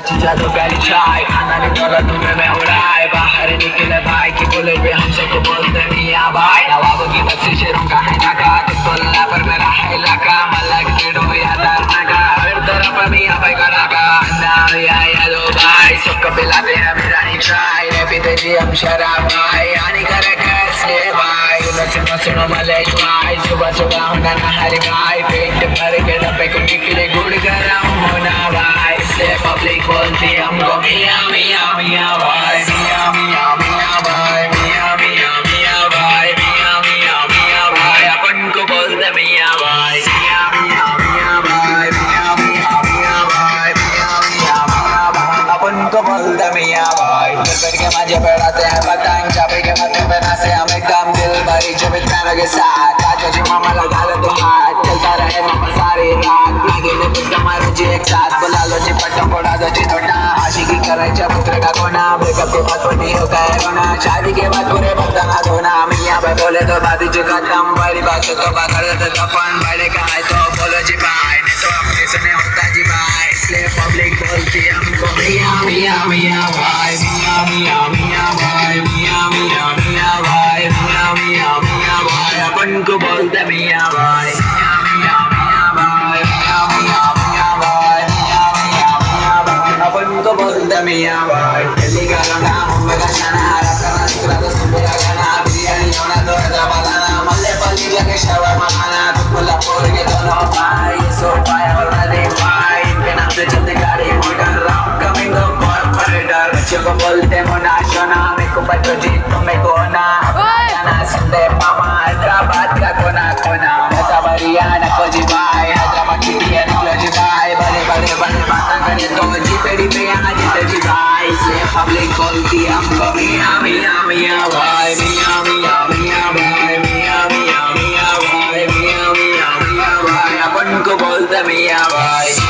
जादू प्यारी चाय खाना नहीं तोड़ा तुम्हें मैं उड़ाए बाहर निकले भाई की बोले भी हम सबको बोलते मियाँ भाई नवाबों की बक्सी शेरों का है नाका तुम बोलना पर मेरा है इलाका मलक तेड़ो या दरना का हर तरफ मियाँ भाई का नाका ना या लो भाई सबको पिलाते हैं मेरा नहीं चाय रे पीते जी हम शराब भाई आने करे कैसे भाई सुनो मलेश भाई सुबह सुबह होना नहर भाई पेट भर के डब्बे को निकले गुड़ गरम होना भाई इसलिए पब्लिक बोलती हमको मियाँ मियाँ मियाँ भाई मियाँ मियाँ मियाँ भाई मियाँ मियाँ मियाँ भाई मियाँ मियाँ मियाँ भाई अपन को बोलते मियाँ भाई मियाँ मियाँ मियाँ भाई मियाँ मियाँ मियाँ भाई मियाँ मियाँ मियाँ भाई अपन को बोलते मियाँ भाई फिर के मजे बढ़ाते हैं पतंग चाबी के मत पे नाचे हम एकदम दिल भरी जब इतना के साथ आज जी मामा लगा ले तो हाथ चलता रहे मामा सारी रात लगे ने कुछ हमारे जी एक साथ बुला लो जी पट्टों को डाल दो जी नोटा आशिकी करे जब पुत्र का कोना ब्रेकअप के बाद बड़ी हो गए रोना शादी के बाद पूरे बदना धोना मियाँ भाई बोले तो बात जी खत्म बड़ी बात तो बात कर दे अपन बड़े का है तो बोलो जी भाई नहीं तो अपने सुने होता जी भाई इसलिए पब्लिक बोलती हमको मियाँ मियाँ मियाँ भाई मियाँ मियाँ मियाँ भाई मियाँ मियाँ मियाँ भाई मियाँ मियाँ मियाँ भाई अपन को बोलते मियाँ भाई मियाँ मियाँ मियाँ भाई मियाँ मियाँ मियाँ भाई मियाँ मियाँ मियाँ भाई अपन को बोलते मियाँ भाई दिल्ली का गाना मुंबई का गाना रब का निकला तो सुबह का गाना बिरयानी होना तो बनाना मल्ले पल्ली लगे शवामा खाना तुमला फोड़ के दोनों भाई सो पाया वाला दे भाई इनके नाम से चलते गाड़ी motor Ram coming the corporator बच्चों को बोलते मोना शोना मेरे को बच्चों जी तुम्हें को ना गाना सुनते मामा हैदराबाद का कोना कोना ऐसा बरियाना को जी भाई हैदराबाद की दिया निकलो जी भाई बड़े बड़े बड़े बातें करे तो जी पेड़ी पे यहाँ जीते जी भाई इसलिए पब्लिक बोलती हमको मियाँ मियाँ मियाँ भाई मियाँ मियाँ मियाँ भाई मियाँ मियाँ मियाँ भाई मियाँ मियाँ मियाँ भाई अपन को बोलते मियाँ भाई